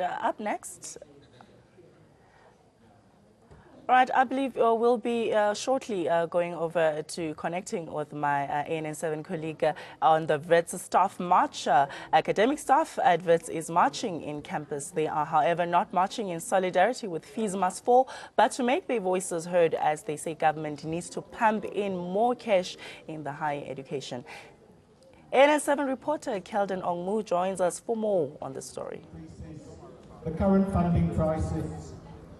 And up next, all right, I believe we'll be shortly going over to connecting with my ANN7 colleague on the Wits staff march. Academic staff at Wits is marching in campus. They are, however, not marching in solidarity with fees must fall, but to make their voices heard as they say government needs to pump in more cash in the higher education. ANN7 reporter Keldon Ongmu joins us for more on the story. The current funding crisis,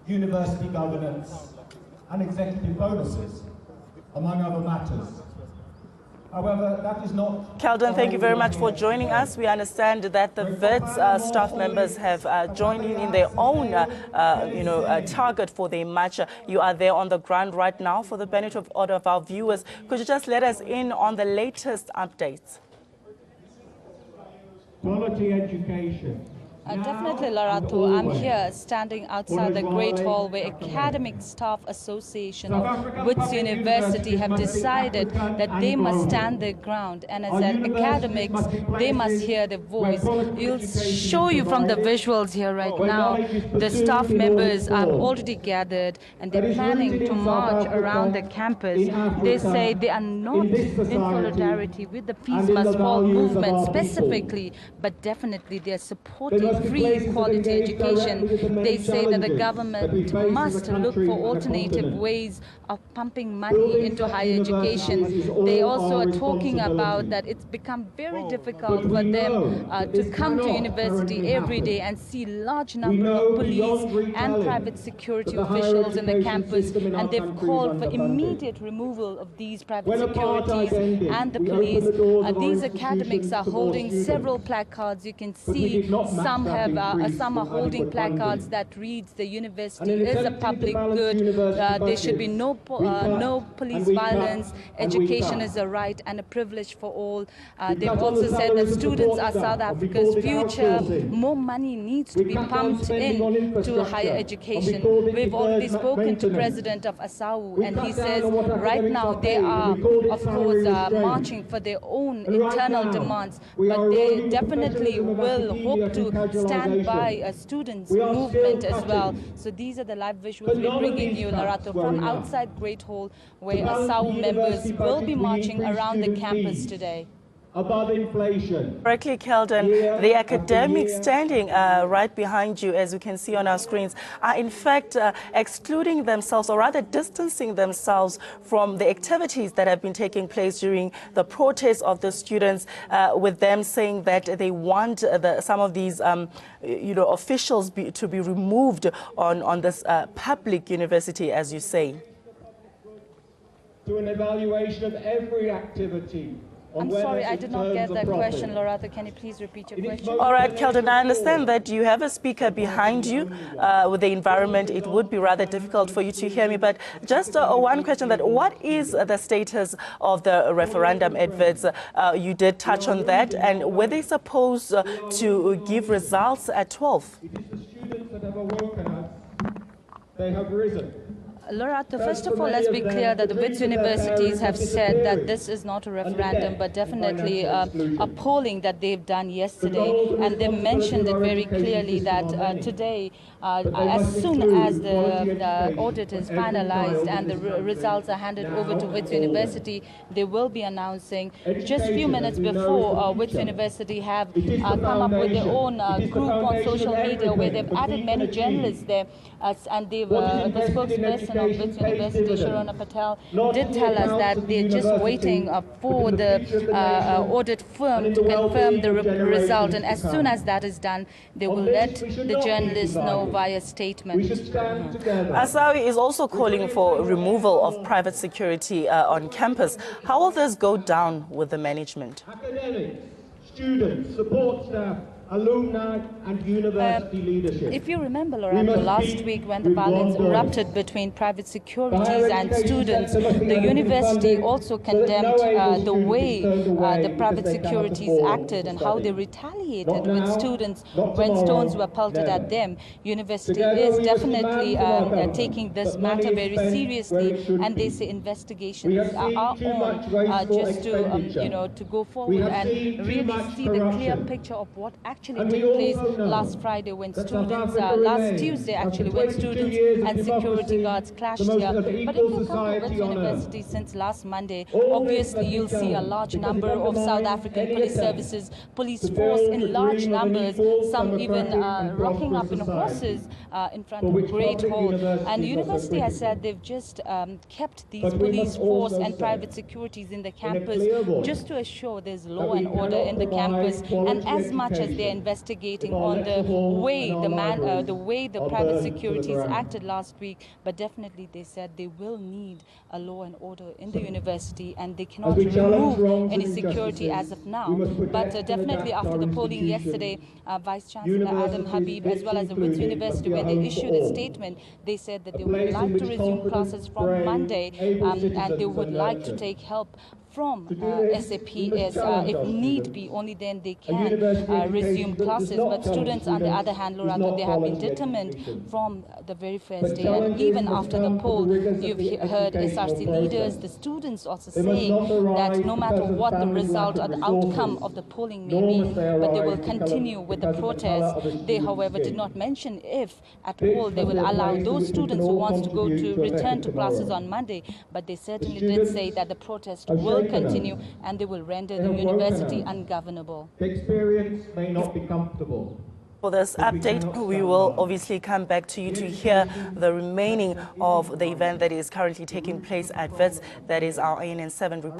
university governance and executive bonuses, among other matters. However, that is not... Keldon, thank you very much for joining us. We understand that the Wits staff members have joined in their own target for their march. You are there on the ground right now. For the benefit of all of our viewers, could you just let us in on the latest updates? Quality education. Definitely, Larato. I'm here standing outside the Great Hall where Academic Staff Association of Wits University have decided that they must stand their ground, and as academics, they must hear their voice. You'll show you from the visuals here right now, the staff members are already gathered and they're planning to march around the campus. They say they are not in solidarity with the fees must fall movement specifically, but definitely they are supporting free quality education. They say that the government must look for alternative ways of pumping money into higher education. They also are talking about that it's become very difficult for them to come to university every day and see large number of police and private security officials in the campus, and they've called for immediate removal of these private securities and the police. These academics are holding several placards. You can see some are holding placards that reads the university is a public good, there should be no police violence, education is a right and a privilege for all. They've also said that students are South Africa's future, more money needs to be pumped in to higher education. We've already spoken to President of ASAU, and he says right now they are of course marching for their own internal demands, but they definitely will hope to stand by a students' movement as well. So these are the live visuals we're bringing you, Larato, from outside Great Hall, where ASAU members will be marching around the campus today. Above inflation. Correctly, Keldon, the academics standing right behind you, as you can see on our screens, are in fact excluding themselves, or rather distancing themselves from the activities that have been taking place during the protests of the students, with them saying that they want some of these officials to be removed on this public university, as you say. To an evaluation of every activity. I'm sorry, I did not get that question, Lorata. Can you please repeat your question? All right, Keldon, I understand that you have a speaker behind you. With the environment, it would be rather difficult for you to hear me. But just one question, that what is the status of the referendum at Wits? You did touch on that. And were they supposed to give results at 12? It is the students that have awoken us. They have risen. Lorata, first of all, let's be clear that the Wits universities have said that this is not a referendum, but definitely a polling that they've done yesterday, and they mentioned it very clearly that today, as soon as the audit is finalized and the results are handed over to Wits University, they will be announcing. Just a few minutes before, Wits University have come up with their own group on social media where they've added many journalists there, and they've, the spokesperson of Wits University, Sharona Patel, did tell us that they're just waiting for the audit firm to confirm the result, and as soon as that is done, they will let the journalists know via statement. ASAU is also calling for removal of private security on campus. How will this go down with the management? Academics, students, support staff, alumni and university leadership. If you remember, Loretta, last week when the violence erupted between private securities and students, the university also condemned the way the private securities acted and how they retaliated with students when stones were pelted at them. University is definitely taking this matter very seriously, and they say investigations are on just to to go forward and really see the clear picture of what actually actually took place last Friday when students, last Tuesday actually, when students and security guards clashed here. But if you come to Wits University since last Monday, obviously you'll see a large number of South African Police Services, police force in large numbers, some even rocking up in horses in front of Great Hall. And the university has said they've just kept these police force and private securities in the campus just to assure there's law and order in the campus, and as much as they're investigating on the way the private securities acted last week. But definitely they said they will need a law and order in the university, and they cannot remove any security as of now. But definitely after the polling yesterday, Vice Chancellor Adam Habib as well as the Wits University, when they issued a statement, they said that they would like to resume classes from Monday, and they would like to take help from SAPS if need be. Only then they can resume classes. But students, on the other hand, Lorato, they have been determined from the very first day. And even after the poll, you've heard SRC leaders, the students also saying that no matter what the result or the outcome of the polling may be, but they will continue with the protest. They, however, did not mention if at all they will allow those students who wants to return to classes on Monday. But they certainly did say that the protest will continue and they will render the university ungovernable. The experience may not be comfortable. For this update, we will obviously come back to you to hear the remaining of the event that is currently taking place at Wits. That is our ANN7 report.